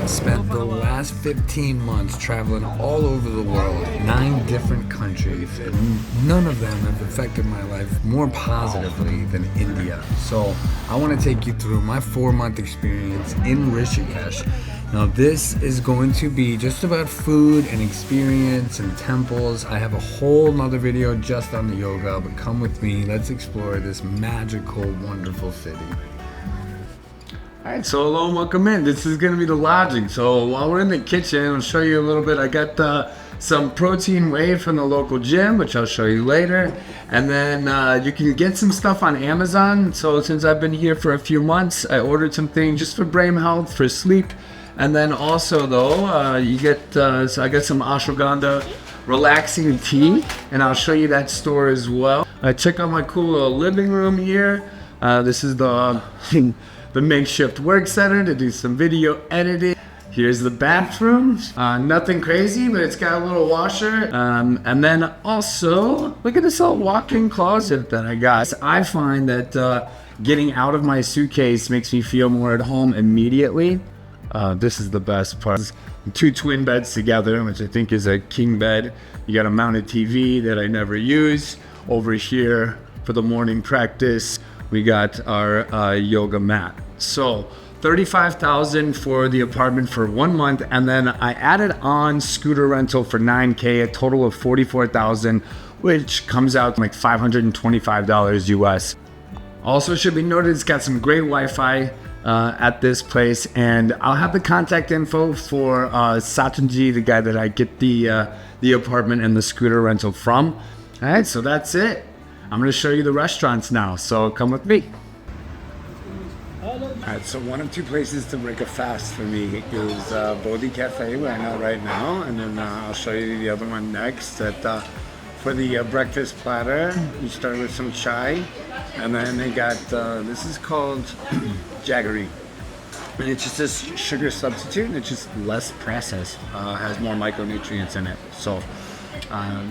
spent the last 15 months traveling all over the world, 9 different countries, and none of them have affected my life more positively than India. So I want to take you through my 4-month experience in Rishikesh. Now this is going to be just about food and experience and temples. I have a whole nother video just on the yoga, but come with me, let's explore this magical, wonderful city. Alright, so hello and welcome in. This is going to be the lodging. So while we're in the kitchen, I'll show you a little bit. I got some protein whey from the local gym, which I'll show you later. And then you can get some stuff on Amazon. So since I've been here for a few months, I ordered some things just for brain health, for sleep. And then also though, you get, so I got some ashwagandha relaxing tea, and I'll show you that store as well. Check out my cool little living room here. This is the makeshift work center to do some video editing. Here's the bathroom. Nothing crazy, but it's got a little washer. And then also, look at this little walk-in closet that I got. I find that getting out of my suitcase makes me feel more at home immediately. This is the best part. 2 twin beds together, which I think is a king bed. You got a mounted TV that I never use. Over here for the morning practice, we got our yoga mat. So $35,000 for the apartment for 1 month, and then I added on scooter rental for $9K, a total of $44,000, which comes out like $525 US. Also should be noted, it's got some great Wi-Fi at this place, and I'll have the contact info for Satanji, the guy that I get the apartment and the scooter rental from. All right, so that's it. I'm gonna show you the restaurants now, so come with me. Alright, so one of 2 places to break a fast for me is Bodhi Cafe, where I'm at right now, and then I'll show you the other one next. For the breakfast platter, you start with some chai, and then they got, this is called jaggery. And it's just a sugar substitute, and it's just less processed, has more micronutrients in it. So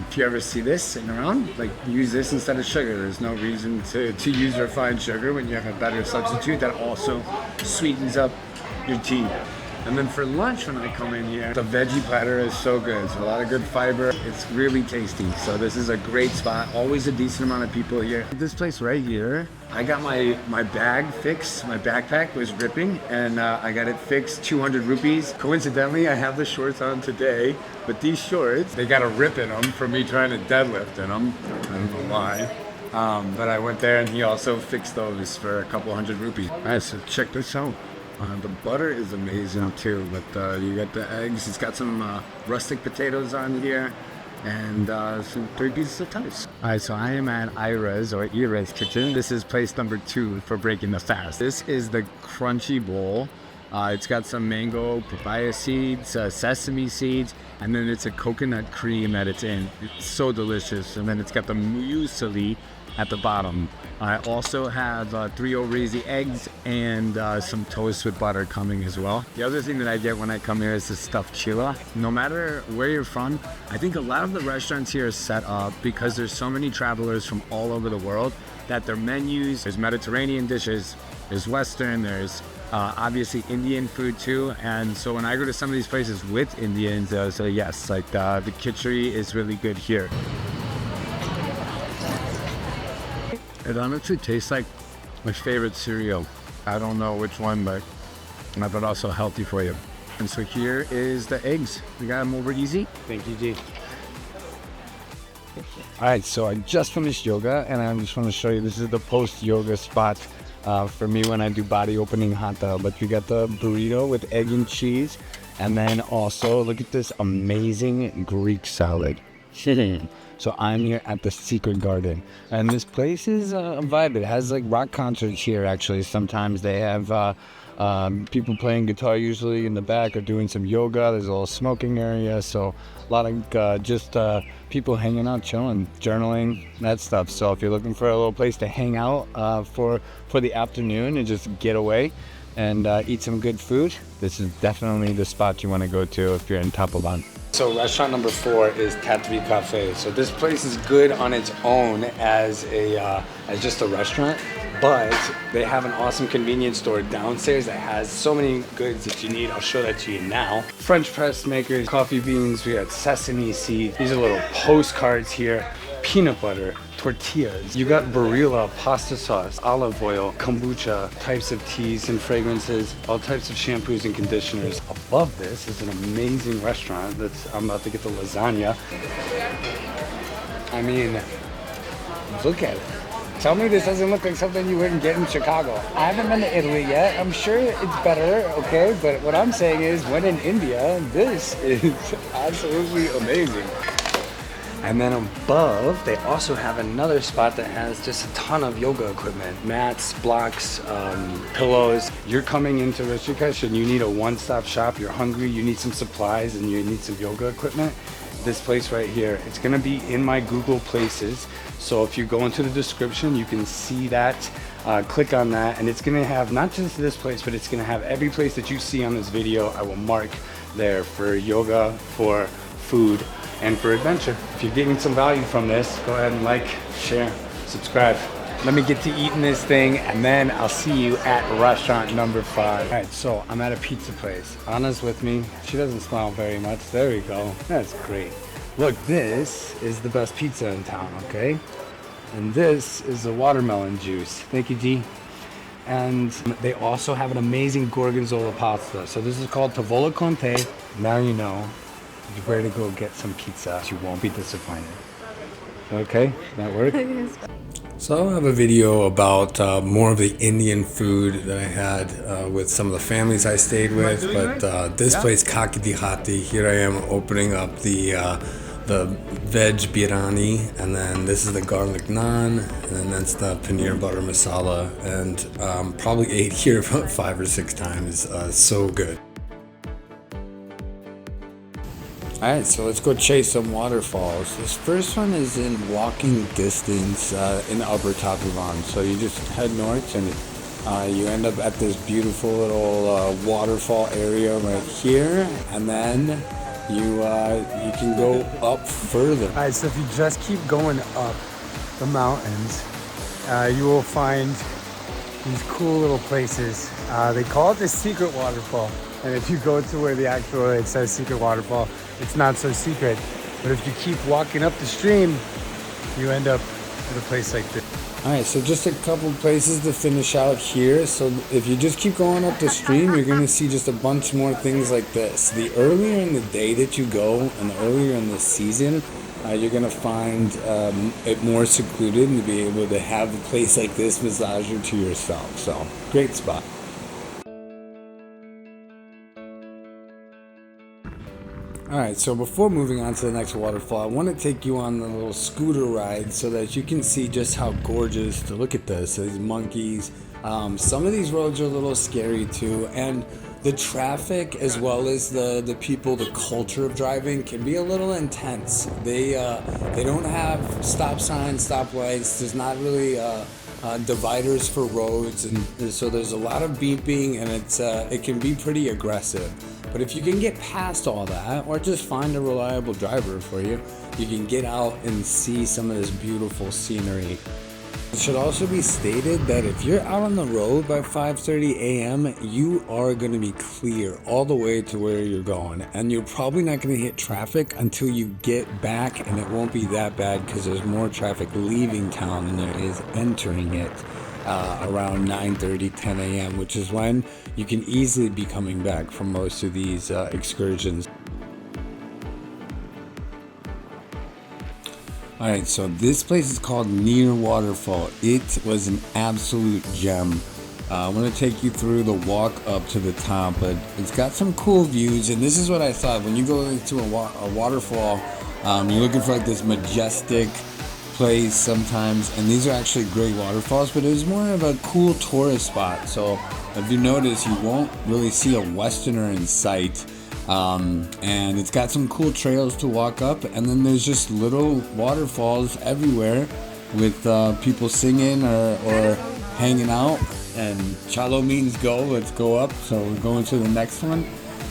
if you ever see this sitting around, like, use this instead of sugar. There's no reason to use refined sugar when you have a better substitute that also sweetens up your tea. And then for lunch, when I come in here, the veggie platter is so good. It's a lot of good fiber. It's really tasty. So this is a great spot. Always a decent amount of people here. This place right here, I got my bag fixed. My backpack was ripping, and I got it fixed, 200 rupees. Coincidentally, I have the shorts on today, but these shorts, they got a rip in them from me trying to deadlift in them. I don't know why. But I went there, and he also fixed those for a couple hundred rupees. All right, so check this out. The butter is amazing too, but you got the eggs. It's got some rustic potatoes on here, and some 3 pieces of toast. Alright, so I am at Ira's or Ira's kitchen. This is place number 2 for breaking the fast. This is the crunchy bowl. It's got some mango, papaya seeds, sesame seeds, and then it's a coconut cream that it's in. It's so delicious. And then it's got the muesli at the bottom. I also have 3 over-easy eggs and some toast with butter coming as well. The other thing that I get when I come here is the stuffed chila. No matter where you're from, I think a lot of the restaurants here are set up because there's so many travelers from all over the world that their menus, there's Mediterranean dishes, there's Western, there's obviously Indian food too. And so when I go to some of these places with Indians, they'll say yes, like the khichdi is really good here. It honestly tastes like my favorite cereal. I don't know which one, but also healthy for you. And so here is the eggs. We got them over easy. Thank you, G. All right, so I just finished yoga, and I just want to show you, this is the post-yoga spot for me when I do body opening hatha. But you got the burrito with egg and cheese, and then also look at this amazing Greek salad. So I'm here at the Secret Garden, and this place is a vibe. It has like rock concerts here actually. Sometimes they have people playing guitar usually in the back or doing some yoga. There's a little smoking area, so a lot of just people hanging out, chilling, journaling, that stuff. So if you're looking for a little place to hang out for the afternoon and just get away and eat some good food, this is definitely the spot you want to go to if you're in Tapovan. So restaurant number 4 is Tatvi Cafe. So this place is good on its own as just a restaurant, but they have an awesome convenience store downstairs that has so many goods that you need. I'll show that to you now. French press makers, coffee beans, we got sesame seeds. These are little postcards here. Peanut butter, tortillas. You got Barilla, pasta sauce, olive oil, kombucha, types of teas and fragrances, all types of shampoos and conditioners. Above this is an amazing restaurant I'm about to get the lasagna. I mean, look at it. Tell me this doesn't look like something you wouldn't get in Chicago. I haven't been to Italy yet. I'm sure it's better, okay? But what I'm saying is, when in India, this is absolutely amazing. And then above, they also have another spot that has just a ton of yoga equipment. Mats, blocks, pillows. You're coming into Rishikesh and you need a one-stop shop. You're hungry, you need some supplies, and you need some yoga equipment. This place right here, it's gonna be in my Google Places. So if you go into the description, you can see that. Click on that, and it's gonna have not just this place, but it's gonna have every place that you see on this video. I will mark there for yoga, for food, and for adventure. If you're getting some value from this, go ahead and like, share, subscribe. Let me get to eating this thing, and then I'll see you at restaurant number 5. All right, so I'm at a pizza place. Anna's with me. She doesn't smile very much. There we go. That's great. Look, this is the best pizza in town, okay? And this is the watermelon juice. Thank you, G. And they also have an amazing gorgonzola pasta. So this is called Tavola Conte. Now you know. You're ready to go get some pizza. You won't be disappointed. Okay, that work? So I have a video about more of the Indian food that I had with some of the families I stayed with. But this place, Kaki Di Hati, here I am opening up the veg biryani, and then this is the garlic naan, and then that's the paneer butter masala, and probably ate here about 5 or 6 times. So good. Alright, so let's go chase some waterfalls. This first one is in walking distance in Upper Tapivan. So you just head north and you end up at this beautiful little waterfall area right here, and then you can go up further. Alright, so if you just keep going up the mountains, you will find these cool little places. They call it the secret waterfall. And if you go to where the actual, it says secret waterfall, it's not so secret. But if you keep walking up the stream, you end up at a place like this. All right, so just a couple places to finish out here. So if you just keep going up the stream, you're gonna see just a bunch more things like this. The earlier in the day that you go, and the earlier in the season, you're gonna find it more secluded and to be able to have a place like this massage you to yourself. So great spot. Alright, so before moving on to the next waterfall, I want to take you on a little scooter ride so that you can see just how gorgeous to look at this. These monkeys. Some of these roads are a little scary too, and the traffic as well as the people, the culture of driving can be a little intense. They don't have stop signs, stop lights. There's not really dividers for roads, and so there's a lot of beeping, and it can be pretty aggressive. But if you can get past all that, or just find a reliable driver for you, you can get out and see some of this beautiful scenery. It should also be stated that if you're out on the road by 5:30 a.m., you are going to be clear all the way to where you're going. And you're probably not going to hit traffic until you get back, and it won't be that bad because there's more traffic leaving town than there is entering it. Around 9:30, 10 a.m., which is when you can easily be coming back from most of these excursions. Alright, so this place is called Near Waterfall. It was an absolute gem. I want to take you through the walk up to the top, but it's got some cool views, and this is what I thought. When you go into a waterfall, you're looking for like this majestic place sometimes, and these are actually great waterfalls, but it was more of a cool tourist spot. So if you notice, you won't really see a Westerner in sight, and it's got some cool trails to walk up, and then there's just little waterfalls everywhere with people singing or hanging out, and chalo means go, let's go up. So we're going to the next one.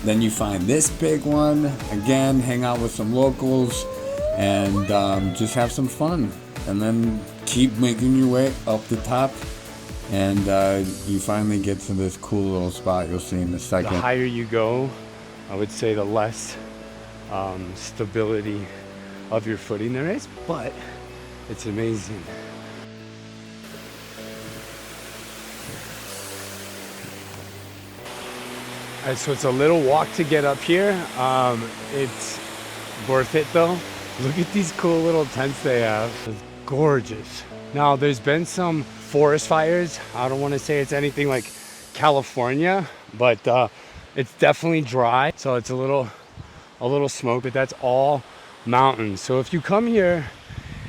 Then you find this big one, again, hang out with some locals, and just have some fun, and then keep making your way up the top And you finally get to this cool little spot you'll see in a second. The higher you go, I would say the less stability of your footing there is, but it's amazing. All right, so it's a little walk to get up here. It's worth it though. Look at these cool little tents they have. It's gorgeous. Now there's been some forest fires. I don't want to say it's anything like California, but it's definitely dry. So it's a little smoke, but that's all mountains. So if you come here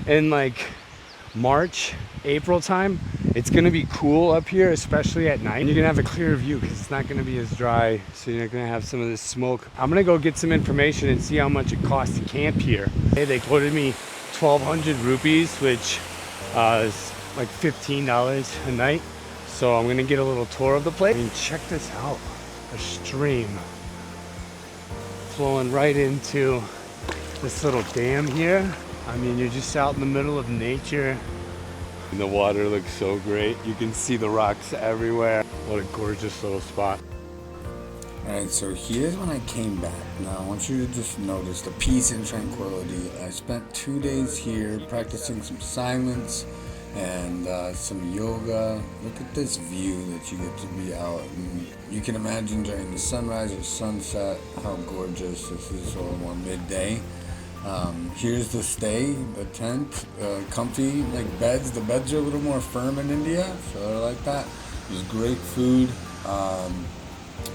in like March, April time, it's gonna be cool up here, especially at night. You're gonna have a clear view because it's not gonna be as dry, so you're not gonna have some of this smoke. I'm gonna go get some information and see how much it costs to camp here. Hey, they quoted me 1,200 rupees, which is like $15 a night. So I'm gonna get a little tour of the place. I mean, check this out, a stream flowing right into this little dam here. I mean, you're just out in the middle of nature. And the water looks so great. You can see the rocks everywhere. What a gorgeous little spot. Alright, so here's when I came back. Now I want you to just notice the peace and tranquility. I spent 2 days here practicing some silence and some yoga. Look at this view that you get to be out. And you can imagine during the sunrise or sunset how gorgeous this is, all on midday. Here's the stay, the tent, comfy, like beds. The beds are a little more firm in India, so I like that. There's great food,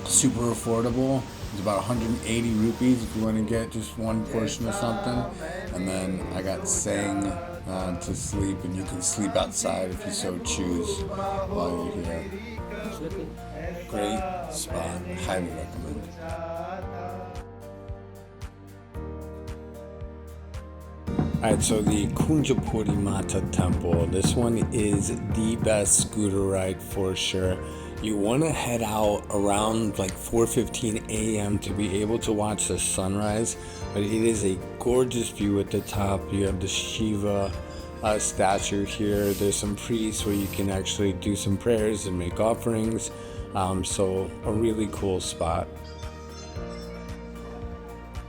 super affordable. It's about 180 rupees if you want to get just one portion of something. And then I got Sang to sleep, and you can sleep outside if you so choose while you're here. Great spot, highly recommend. Alright, so the Kunjapuri Mata Temple, this one is the best scooter ride for sure. You want to head out around like 4:15 a.m. to be able to watch the sunrise, but it is a gorgeous view at the top. You have the Shiva statue here. There's some priests where you can actually do some prayers and make offerings, so a really cool spot.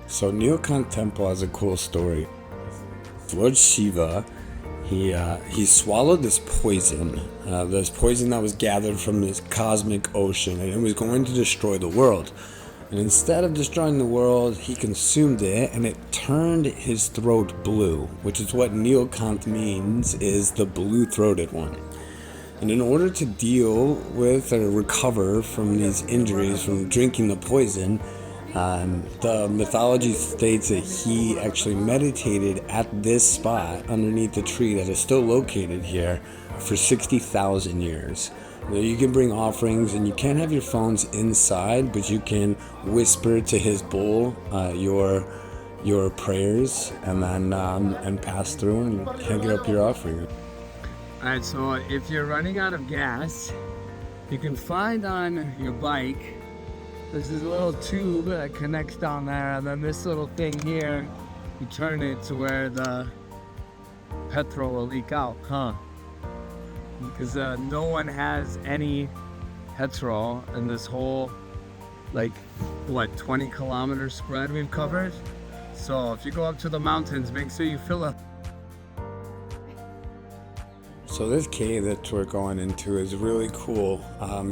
So Neelkanth Temple has a cool story. Lord Shiva, he swallowed this poison that was gathered from this cosmic ocean, and it was going to destroy the world. And instead of destroying the world, he consumed it, and it turned his throat blue, which is what Neelkanth means, is the blue-throated one. And in order to deal with or recover from these injuries from drinking the poison, the mythology states that he actually meditated at this spot underneath the tree that is still located here for 60,000 years. Now, you can bring offerings, and you can't have your phones inside, but you can whisper to his bowl your prayers, and then and pass through and hang up your offering. Alright, so if you're running out of gas, you can find on your bike, there's this little tube that connects down there, and then this little thing here, you turn it to where the petrol will leak out, because no one has any petrol in this whole, 20 kilometer spread we've covered. So if you go up to the mountains, make sure you fill up. So this cave that we're going into is really cool.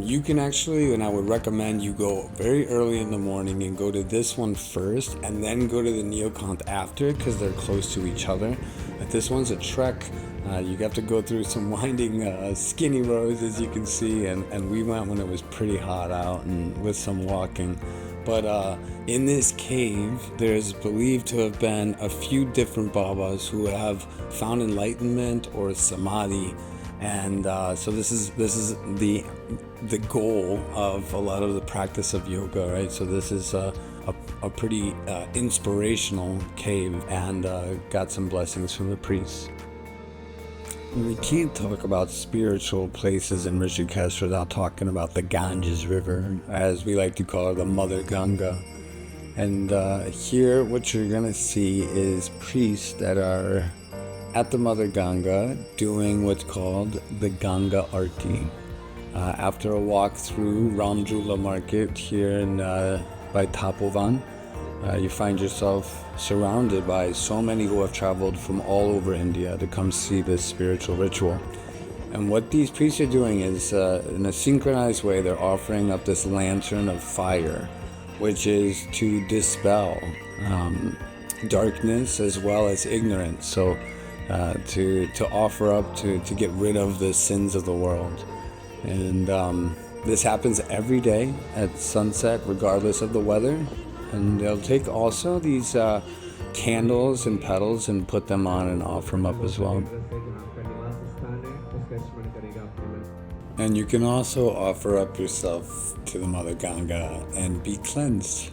You can actually, and I would recommend you go very early in the morning and go to this one first, and then go to the Neelkanth after, because they're close to each other. But this one's a trek. You have to go through some winding, skinny roads, as you can see, and we went when it was pretty hot out and with some walking. But in this cave, there's believed to have been a few different Babas who have found enlightenment or samadhi, and so this is the goal of a lot of the practice of yoga, right? So this is a pretty inspirational cave, and got some blessings from the priests. We can't talk about spiritual places in Rishikesh without talking about the Ganges River, as we like to call her, the Mother Ganga. And here what you're going to see is priests that are at the Mother Ganga doing what's called the Ganga Arti. After a walk through Ramjula market here in by Tapovan, you find yourself surrounded by so many who have traveled from all over India to come see this spiritual ritual. And what these priests are doing is, in a synchronized way, they're offering up this lantern of fire, which is to dispel darkness as well as ignorance. So to offer up to get rid of the sins of the world. And this happens every day at sunset, regardless of the weather. And they'll take also these candles and petals and put them on and offer them up as well. And you can also offer up yourself to the Mother Ganga and be cleansed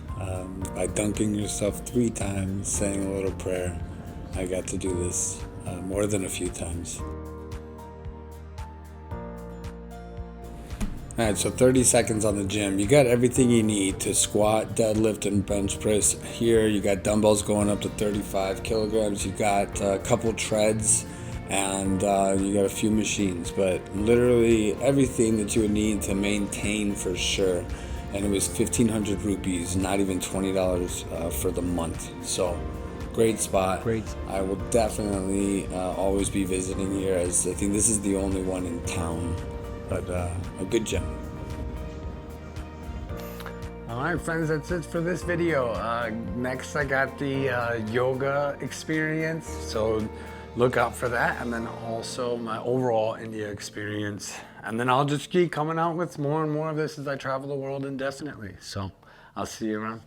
by dunking yourself 3 times, saying a little prayer. I got to do this more than a few times. Alright, so 30 seconds on the gym. You got everything you need to squat, deadlift, and bench press. Here you got dumbbells going up to 35 kilograms. You got a couple treads, and you got a few machines. But literally everything that you would need to maintain for sure. And it was 1,500 rupees, not even $20 for the month. So great spot. Great. I will definitely always be visiting here, as I think this is the only one in town. But a good gym. Alright friends, that's it for this video. Next I got the yoga experience, so look out for that, and then also my overall India experience. And then I'll just keep coming out with more and more of this as I travel the world indefinitely. So I'll see you around.